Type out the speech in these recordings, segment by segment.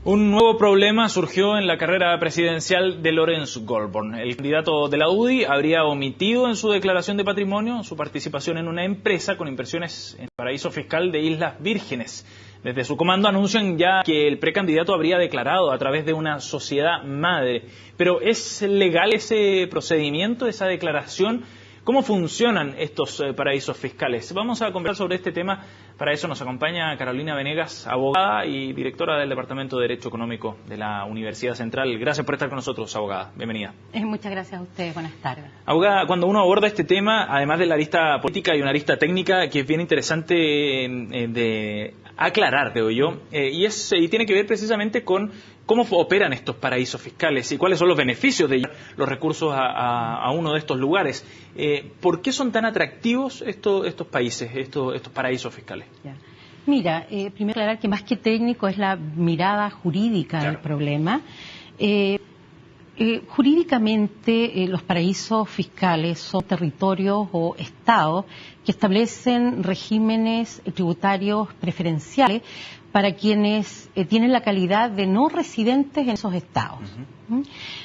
Un nuevo problema surgió en la carrera presidencial de Lawrence Goldborn. El candidato de la UDI habría omitido en su declaración de patrimonio su participación en una empresa con inversiones en el paraíso fiscal de Islas Vírgenes. Desde su comando anuncian ya que el precandidato habría declarado a través de una sociedad madre. Pero ¿es legal ese procedimiento, esa declaración? ¿Cómo funcionan estos paraísos fiscales? Vamos a conversar sobre este tema. Para eso nos acompaña Carolina Venegas, abogada y directora del Departamento de Derecho Económico de la Universidad Central. Gracias por estar con nosotros, abogada. Bienvenida. Muchas gracias a ustedes. Buenas tardes. Abogada, cuando uno aborda este tema, además de la arista política, hay una arista técnica que es bien interesante de aclarar, creo yo, y tiene que ver precisamente con cómo operan estos paraísos fiscales y cuáles son los beneficios de llevar los recursos a uno de estos lugares. ¿Por qué son tan atractivos estos países, estos paraísos fiscales? Ya. Mira, primero aclarar que más que técnico es la mirada jurídica del problema. Jurídicamente, los paraísos fiscales son territorios o estados que establecen regímenes tributarios preferenciales para quienes tienen la calidad de no residentes en esos estados.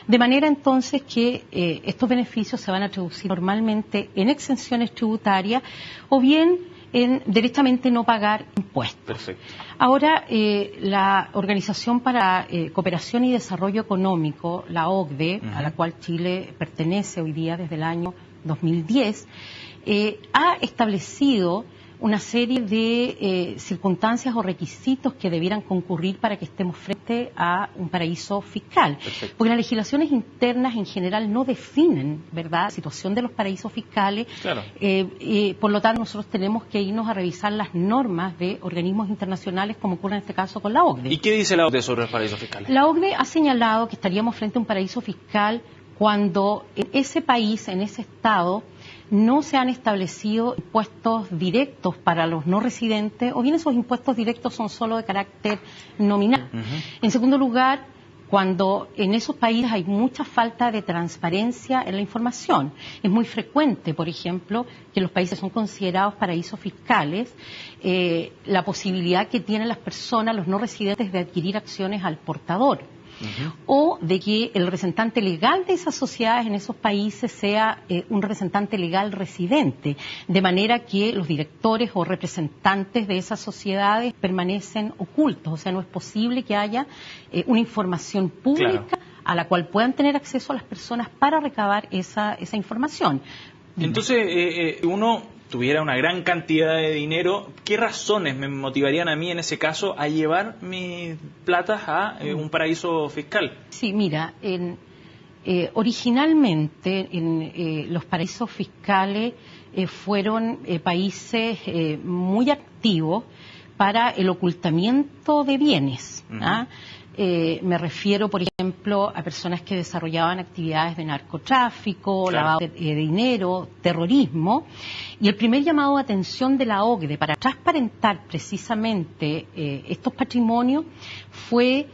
De manera entonces que estos beneficios se van a traducir normalmente en exenciones tributarias o bien en directamente no pagar impuestos. Perfecto. Ahora, la Organización para Cooperación y Desarrollo Económico, la OCDE, a la cual Chile pertenece hoy día desde el año 2010, ha establecido una serie de circunstancias o requisitos que debieran concurrir para que estemos frente a un paraíso fiscal. Perfecto. Porque las legislaciones internas en general no definen, ¿verdad?, la situación de los paraísos fiscales. Claro. Por lo tanto, nosotros tenemos que irnos a revisar las normas de organismos internacionales, como ocurre en este caso con la OCDE. ¿Y qué dice la OCDE sobre los paraísos fiscales? La OCDE ha señalado que estaríamos frente a un paraíso fiscal cuando en ese país, en ese estado, no se han establecido impuestos directos para los no residentes, o bien esos impuestos directos son solo de carácter nominal. En segundo lugar, cuando en esos países hay mucha falta de transparencia en la información. Es muy frecuente, por ejemplo, que los países son considerados paraísos fiscales, la posibilidad que tienen las personas, los no residentes, de adquirir acciones al portador. O de que el representante legal de esas sociedades en esos países sea un representante legal residente, de manera que los directores o representantes de esas sociedades permanecen ocultos, o sea, no es posible que haya una información pública, claro, a la cual puedan tener acceso a las personas para recabar esa información. Entonces, uno tuviera una gran cantidad de dinero, ¿qué razones me motivarían a mí en ese caso a llevar mis platas a un paraíso fiscal? Sí, mira, originalmente los paraísos fiscales fueron países muy activos para el ocultamiento de bienes. Me refiero, por ejemplo, a personas que desarrollaban actividades de narcotráfico, claro, lavado de dinero, terrorismo. Y el primer llamado de atención de la OCDE para transparentar precisamente estos patrimonios fue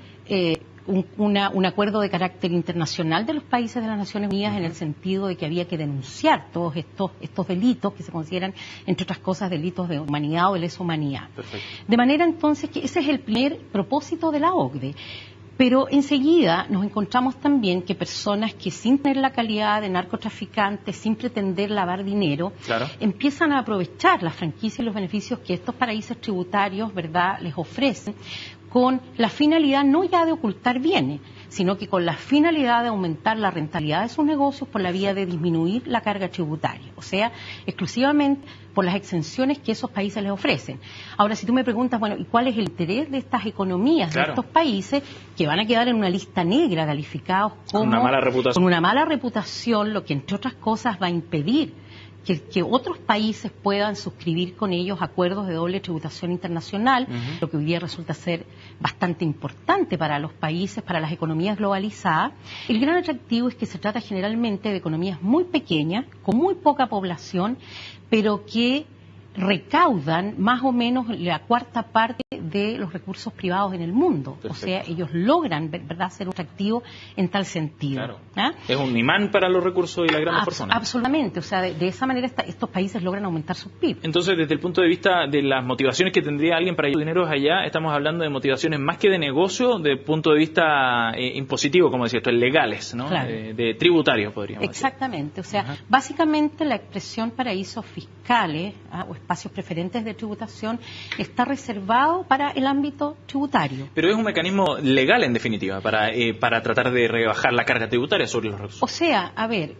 un acuerdo de carácter internacional de los países de las Naciones Unidas, en el sentido de que había que denunciar todos estos delitos que se consideran, entre otras cosas, delitos de humanidad o de lesa humanidad. Perfecto. De manera entonces que ese es el primer propósito de la OCDE. Pero enseguida nos encontramos también que personas que, sin tener la calidad de narcotraficantes, sin pretender lavar dinero, claro, empiezan a aprovechar las franquicias y los beneficios que estos paraísos tributarios, ¿verdad?, les ofrecen, con la finalidad no ya de ocultar bienes, sino que con la finalidad de aumentar la rentabilidad de sus negocios por la vía de disminuir la carga tributaria, o sea, exclusivamente por las exenciones que esos países les ofrecen. Ahora, si tú me preguntas, bueno, ¿y cuál es el interés de estas economías, claro, de estos países que van a quedar en una lista negra, calificados como con una mala reputación, lo que entre otras cosas va a impedir que otros países puedan suscribir con ellos acuerdos de doble tributación internacional, lo que hoy día resulta ser bastante importante para los países, para las economías globalizadas? El gran atractivo es que se trata generalmente de economías muy pequeñas, con muy poca población, pero que recaudan más o menos la cuarta parte de los recursos privados en el mundo. Perfecto. O sea, ellos logran, ¿verdad?, ser atractivos en tal sentido. Claro. ¿Ah? Es un imán para los recursos y las grandes personas. Absolutamente. O sea, de esa manera estos países logran aumentar sus PIB. Entonces, desde el punto de vista de las motivaciones que tendría alguien para ir dinero allá, estamos hablando de motivaciones más que de negocio, de punto de vista impositivo, como decía esto, legales, ¿no? Claro. De tributarios, podríamos Exactamente. decir. O sea, básicamente la expresión paraísos fiscales o espacios preferentes de tributación está reservado para el ámbito tributario. Pero es un mecanismo legal, en definitiva, para tratar de rebajar la carga tributaria sobre los recursos. O sea, a ver,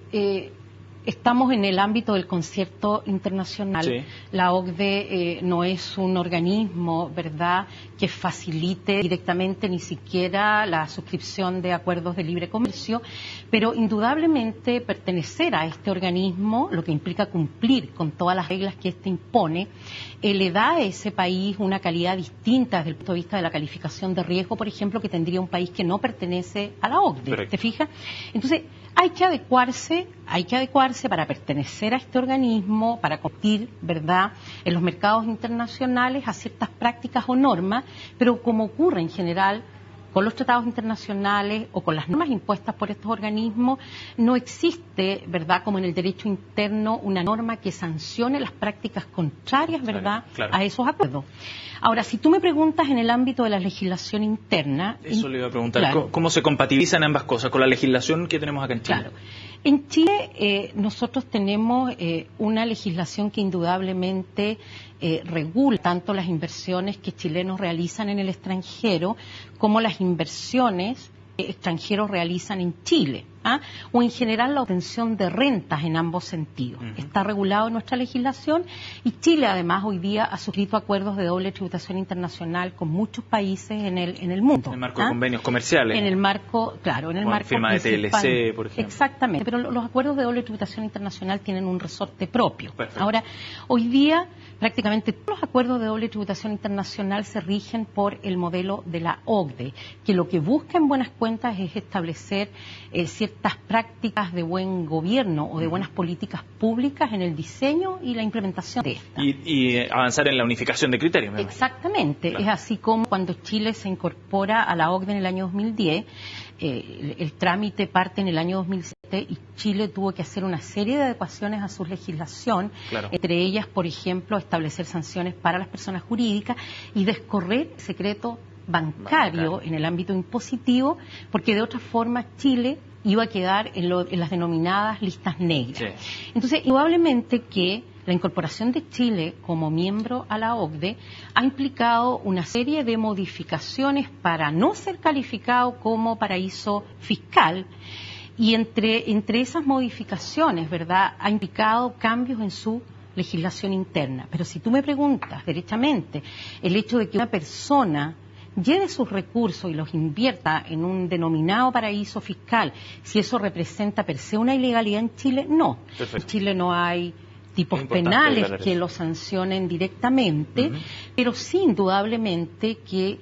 estamos en el ámbito del concierto internacional. Sí. La OCDE no es un organismo, ¿verdad?, que facilite directamente ni siquiera la suscripción de acuerdos de libre comercio, pero indudablemente pertenecer a este organismo, lo que implica cumplir con todas las reglas que éste impone, le da a ese país una calidad distinta desde el punto de vista de la calificación de riesgo, por ejemplo, que tendría un país que no pertenece a la OCDE. Correcto. ¿Te fijas? Entonces, hay que adecuarse para pertenecer a este organismo, para competir, ¿verdad?, en los mercados internacionales a ciertas prácticas o normas, pero como ocurre en general con los tratados internacionales o con las normas impuestas por estos organismos, no existe, ¿verdad?, como en el derecho interno, una norma que sancione las prácticas contrarias, ¿verdad?, claro. a esos acuerdos. Ahora, si tú me preguntas en el ámbito de la legislación interna... Eso le iba a preguntar. Claro. ¿Cómo se compatibilizan ambas cosas con la legislación que tenemos acá en Chile? Claro. En Chile nosotros tenemos una legislación que indudablemente regula tanto las inversiones que chilenos realizan en el extranjero como las inversiones que extranjeros realizan en Chile, o en general la obtención de rentas en ambos sentidos. Está regulado en nuestra legislación y Chile además hoy día ha suscrito acuerdos de doble tributación internacional con muchos países en el mundo. En el marco de convenios comerciales. En el marco, claro, en el Con marco firma de principal. TLC, por ejemplo. Exactamente, pero los acuerdos de doble tributación internacional tienen un resorte propio. Perfecto. Ahora, hoy día prácticamente todos los acuerdos de doble tributación internacional se rigen por el modelo de la OCDE, que lo que busca en buenas cuentas es establecer ciertas prácticas de buen gobierno o de buenas políticas públicas en el diseño y la implementación de estas. Y avanzar en la unificación de criterios. Me imagino. Exactamente, Claro. es así como cuando Chile se incorpora a la OCDE en el año 2010, el trámite parte en el año 2007 y Chile tuvo que hacer una serie de adecuaciones a su legislación, Claro. entre ellas, por ejemplo, establecer sanciones para las personas jurídicas y descorrer el secreto bancario en el ámbito impositivo, porque de otra forma Chile iba a quedar en las denominadas listas negras. Sí. Entonces, indudablemente que la incorporación de Chile como miembro a la OCDE ha implicado una serie de modificaciones para no ser calificado como paraíso fiscal y entre esas modificaciones, ¿verdad?, ha implicado cambios en su legislación interna. Pero si tú me preguntas derechamente, el hecho de que una persona lleve sus recursos y los invierta en un denominado paraíso fiscal, si eso representa per se una ilegalidad en Chile, no. Perfecto. En Chile no hay tipos Es importante penales aclarar que eso. lo sancionen directamente, pero sí indudablemente que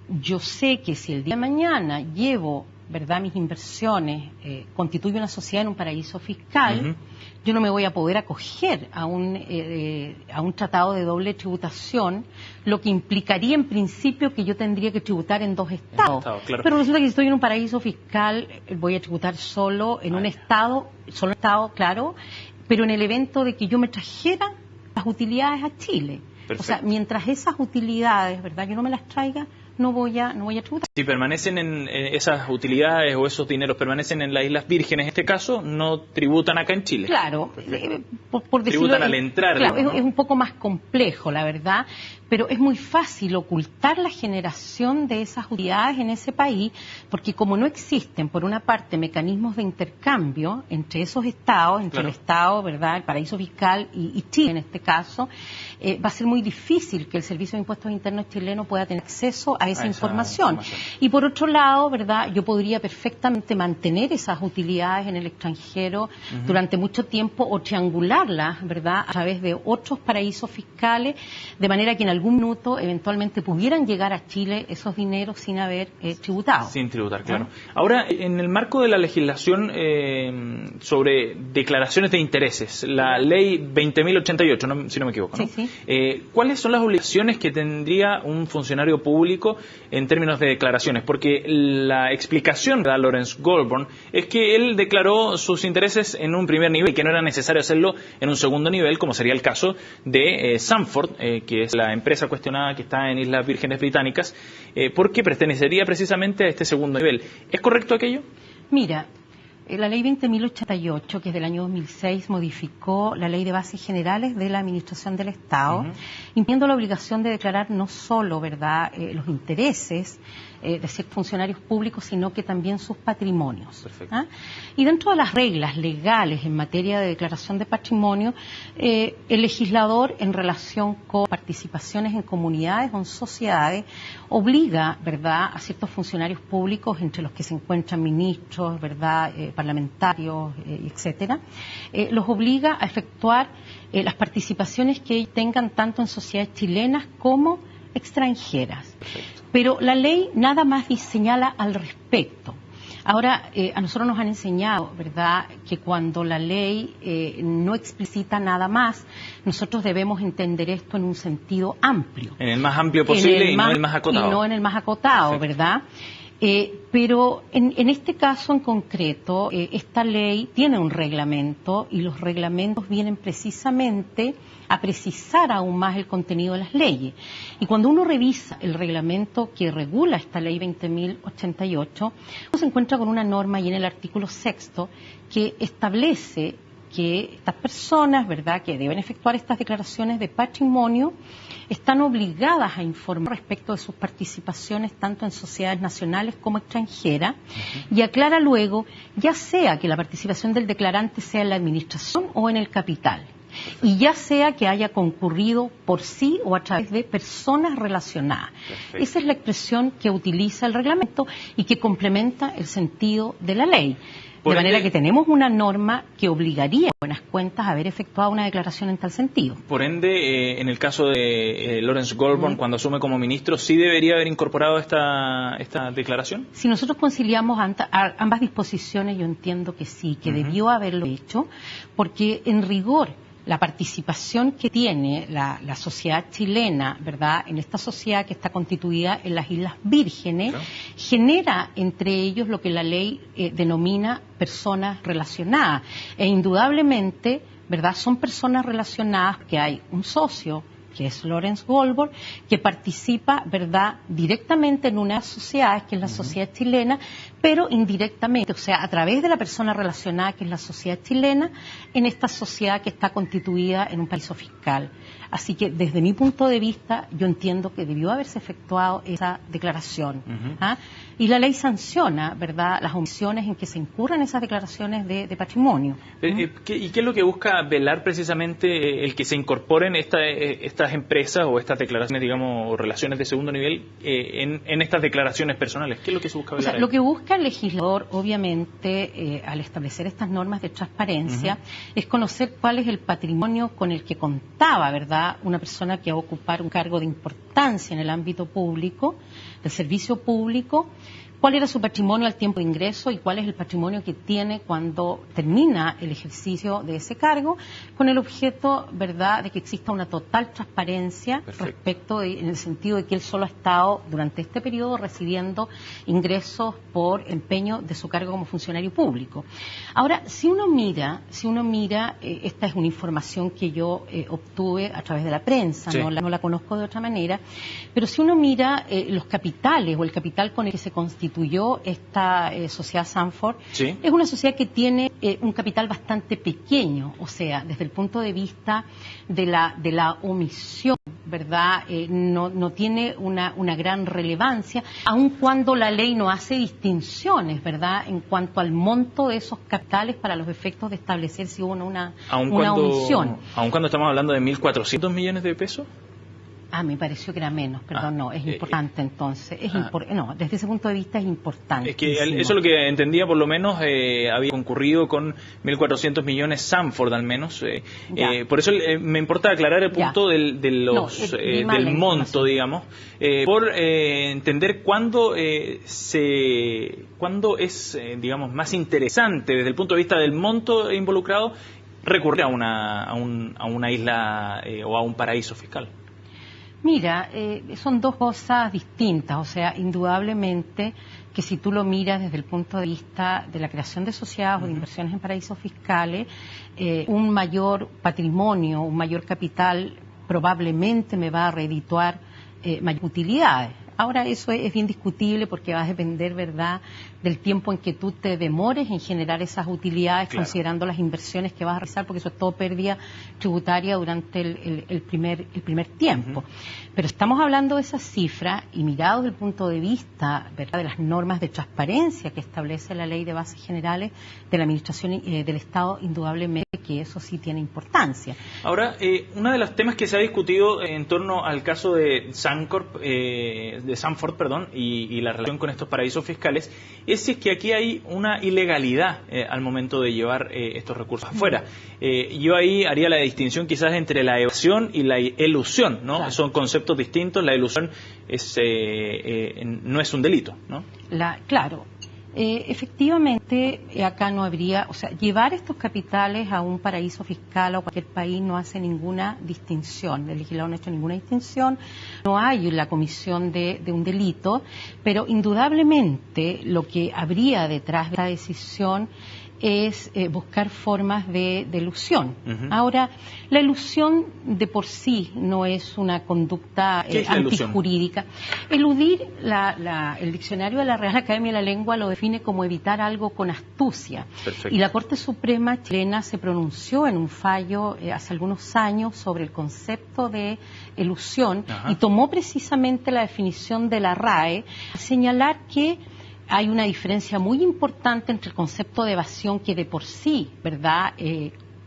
yo sé que si el día de mañana llevo, ¿verdad?, mis inversiones, constituyo una sociedad en un paraíso fiscal, yo no me voy a poder acoger a un tratado de doble tributación, lo que implicaría en principio que yo tendría que tributar en dos estados. Claro. Pero resulta que si estoy en un paraíso fiscal, voy a tributar solo en un estado, claro, pero en el evento de que yo me trajera las utilidades a Chile. Perfecto. O sea, mientras esas utilidades, ¿verdad?, yo no me las traiga, no voy a tributar. Si permanecen en esas utilidades o esos dineros permanecen en las Islas Vírgenes, en este caso, no tributan acá en Chile. Claro, por decirlo, Tributan al entrar. Claro, ¿no? es un poco más complejo, la verdad, pero es muy fácil ocultar la generación de esas utilidades en ese país, porque como no existen, por una parte, mecanismos de intercambio entre esos estados, entre Claro. el Estado, ¿verdad?, el paraíso fiscal y Chile en este caso, va a ser muy difícil que el Servicio de Impuestos Internos chileno pueda tener acceso a esa información. Y por otro lado, ¿verdad?, yo podría perfectamente mantener esas utilidades en el extranjero durante mucho tiempo o triangularlas, ¿verdad?, a través de otros paraísos fiscales, de manera que en algún algún minuto eventualmente pudieran llegar a Chile esos dineros sin haber tributado. Sin tributar, claro. Ahora, en el marco de la legislación sobre declaraciones de intereses, la ley 20.088, si no me equivoco, ¿no? Sí. ¿Cuáles son las obligaciones que tendría un funcionario público en términos de declaraciones? Porque la explicación que da Lawrence Goldborn es que él declaró sus intereses en un primer nivel y que no era necesario hacerlo en un segundo nivel, como sería el caso de Sanford, que es la empresa cuestionada que está en Islas Vírgenes Británicas, porque pertenecería precisamente a este segundo nivel. ¿Es correcto aquello? Mira, la ley 20.088, que es del año 2006, modificó la ley de bases generales de la Administración del Estado, imponiendo la obligación de declarar no solo, ¿verdad?, los intereses de ser funcionarios públicos, sino que también sus patrimonios. ¿Ah? Y dentro de las reglas legales en materia de declaración de patrimonio, el legislador, en relación con participaciones en comunidades o en sociedades, obliga, ¿verdad?, a ciertos funcionarios públicos, entre los que se encuentran ministros, ¿verdad?, parlamentarios, etcétera, los obliga a efectuar las participaciones que ellos tengan tanto en sociedades chilenas como extranjeras. Perfecto. Pero la ley nada más señala al respecto. Ahora, a nosotros nos han enseñado, ¿verdad?, que cuando la ley no explicita nada más, nosotros debemos entender esto en un sentido amplio. En el más amplio posible y no en el más acotado. Y no en el más acotado, ¿verdad? Pero en este caso en concreto, esta ley tiene un reglamento y los reglamentos vienen precisamente a precisar aún más el contenido de las leyes. Y cuando uno revisa el reglamento que regula esta ley 20.088, uno se encuentra con una norma y en el artículo 6 que establece que estas personas, ¿verdad?, que deben efectuar estas declaraciones de patrimonio, están obligadas a informar respecto de sus participaciones tanto en sociedades nacionales como extranjeras, y aclara luego, ya sea que la participación del declarante sea en la administración o en el capital, y ya sea que haya concurrido por sí o a través de personas relacionadas. Perfecto. Esa es la expresión que utiliza el reglamento y que complementa el sentido de la ley. De manera que tenemos una norma que obligaría a buenas cuentas a haber efectuado una declaración en tal sentido. Por ende, en el caso de Lawrence Goldborn, cuando asume como ministro, ¿sí debería haber incorporado esta declaración? Si nosotros conciliamos ambas disposiciones, yo entiendo que sí, que debió haberlo hecho, porque en rigor la participación que tiene la sociedad chilena, ¿verdad?, en esta sociedad que está constituida en las Islas Vírgenes, claro, genera entre ellos lo que la ley denomina personas relacionadas. E indudablemente, ¿verdad?, son personas relacionadas que hay un socio, que es Lawrence Goldborn, que participa, ¿verdad?, directamente en una sociedad, que es la sociedad chilena, pero indirectamente, o sea, a través de la persona relacionada, que es la sociedad chilena, en esta sociedad que está constituida en un paraíso fiscal. Así que, desde mi punto de vista, yo entiendo que debió haberse efectuado esa declaración. ¿Ah? Y la ley sanciona, ¿verdad?, las omisiones en que se incurren esas declaraciones de patrimonio. ¿Y qué es lo que busca velar precisamente el que se incorporen estas empresas o estas declaraciones, digamos, o relaciones de segundo nivel en estas declaraciones personales? ¿Qué es lo que se busca velar? O sea, lo que busca el legislador, obviamente, al establecer estas normas de transparencia, es conocer cuál es el patrimonio con el que contaba, ¿verdad?, una persona que va a ocupar un cargo de importancia en el ámbito público, del servicio público, cuál era su patrimonio al tiempo de ingreso y cuál es el patrimonio que tiene cuando termina el ejercicio de ese cargo, con el objeto, ¿verdad?, de que exista una total transparencia respecto en el sentido de que él solo ha estado durante este periodo recibiendo ingresos por empeño de su cargo como funcionario público. Ahora, si uno mira, esta es una información que yo obtuve a través de la prensa, sí, no la conozco de otra manera, pero si uno mira los capitales o el capital con el que se constituyó esta sociedad Sanford, sí, es una sociedad que tiene un capital bastante pequeño, o sea, desde el punto de vista de la omisión, ¿verdad?, no tiene una gran relevancia, aun cuando la ley no hace distinciones, ¿verdad?, en cuanto al monto de esos capitales para los efectos de establecer si hubo una omisión. Aun cuando estamos hablando de 1.400 millones de pesos. Me pareció que era menos, perdón, no, es importante entonces, no, desde ese punto de vista es importante. Es que eso es lo que entendía, por lo menos, había concurrido con 1.400 millones Sanford al menos, por eso me importa aclarar el punto del monto, digamos, por entender cuándo es, digamos, más interesante desde el punto de vista del monto involucrado recurrir a una isla o a un paraíso fiscal. Mira, son dos cosas distintas, o sea, indudablemente que si tú lo miras desde el punto de vista de la creación de sociedades o de inversiones en paraísos fiscales, un mayor patrimonio, un mayor capital probablemente me va a redituar mayores utilidades. Ahora eso es bien discutible porque va a depender, ¿verdad?, del tiempo en que tú te demores en generar esas utilidades, claro, considerando las inversiones que vas a realizar, porque eso es todo pérdida tributaria durante el primer tiempo. Pero estamos hablando de esas cifras y mirado desde el punto de vista, ¿verdad?, de las normas de transparencia que establece la Ley de Bases Generales de la Administración del Estado, indudablemente que eso sí tiene importancia. Ahora, uno de los temas que se ha discutido en torno al caso de Sanford, y la relación con estos paraísos fiscales es si es que aquí hay una ilegalidad al momento de llevar estos recursos afuera. Yo ahí haría la distinción quizás entre la evasión y la elusión, ¿no? Claro. Son conceptos distintos. La elusión no es un delito, ¿no? Claro. Efectivamente, acá no habría, o sea, llevar estos capitales a un paraíso fiscal o cualquier país no hace ninguna distinción. El legislador no ha hecho ninguna distinción, no hay la comisión de un delito, pero indudablemente lo que habría detrás de la decisión es buscar formas de elusión. Ahora, la elusión de por sí no es una conducta antijurídica. Eludir, el diccionario de la Real Academia de la Lengua lo define como evitar algo con astucia. Perfecto. Y la Corte Suprema chilena se pronunció en un fallo hace algunos años sobre el concepto de elusión y tomó precisamente la definición de la RAE a señalar que hay una diferencia muy importante entre el concepto de evasión, que de por sí, ¿verdad?,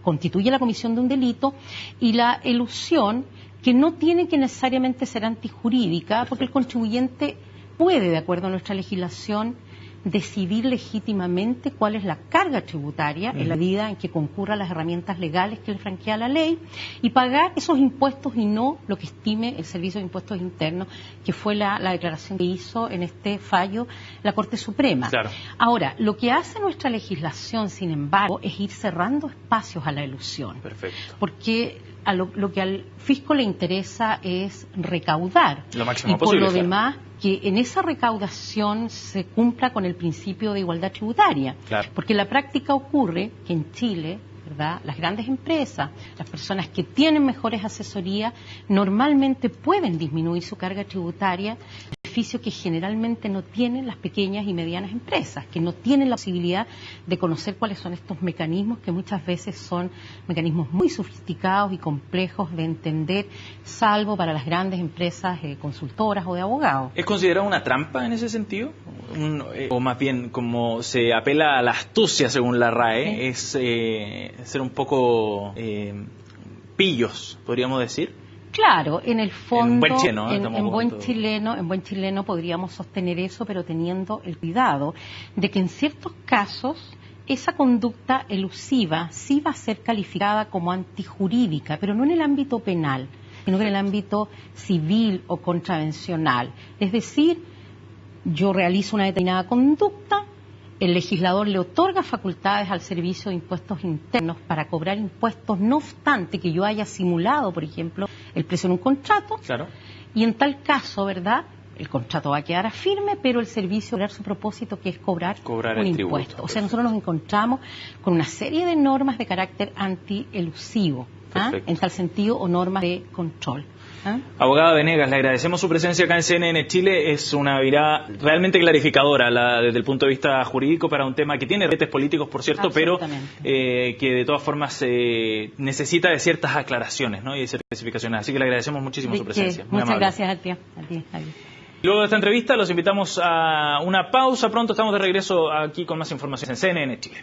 constituye la comisión de un delito, y la elusión, que no tiene que necesariamente ser antijurídica, porque el contribuyente puede, de acuerdo a nuestra legislación, decidir legítimamente cuál es la carga tributaria en la medida en que concurra las herramientas legales que le franquea la ley y pagar esos impuestos y no lo que estime el Servicio de Impuestos Internos, que fue la declaración que hizo en este fallo la Corte Suprema. Claro. Ahora, lo que hace nuestra legislación, sin embargo, es ir cerrando espacios a la elusión. Perfecto. Porque lo que al fisco le interesa es recaudar. Lo máximo y por posible, lo demás, que en esa recaudación se cumpla con el principio de igualdad tributaria. Claro. Porque en la práctica ocurre que en Chile, ¿verdad?, las grandes empresas, las personas que tienen mejores asesorías, normalmente pueden disminuir su carga tributaria, beneficio que generalmente no tienen las pequeñas y medianas empresas, que no tienen la posibilidad de conocer cuáles son estos mecanismos, que muchas veces son mecanismos muy sofisticados y complejos de entender, salvo para las grandes empresas consultoras o de abogados. ¿Es considerado una trampa en ese sentido? O más bien, como se apela a la astucia según la RAE, es ser un poco pillos, podríamos decir. Claro, en el fondo, en buen chileno podríamos sostener eso, pero teniendo el cuidado de que en ciertos casos esa conducta elusiva sí va a ser calificada como antijurídica, pero no en el ámbito penal, sino en el ámbito civil o contravencional. Es decir, yo realizo una determinada conducta, el legislador le otorga facultades al Servicio de Impuestos Internos para cobrar impuestos, no obstante que yo haya simulado, por ejemplo, el precio en un contrato. Claro. Y en tal caso, ¿verdad?, el contrato va a quedar firme, pero el servicio va a lograr su propósito, que es cobrar un impuesto. Tributo. O sea, nosotros nos encontramos con una serie de normas de carácter antielusivo, en tal sentido, o normas de control. Abogada Venegas, le agradecemos su presencia acá en CNN Chile. Es una mirada realmente clarificadora desde el punto de vista jurídico para un tema que tiene retes políticos, por cierto, pero que de todas formas necesita de ciertas aclaraciones, ¿no?, y de ciertas especificaciones. Así que le agradecemos muchísimo su presencia. Muchas gracias a ti. Adiós. Luego de esta entrevista los invitamos a una pausa. Pronto estamos de regreso aquí con más información en CNN Chile.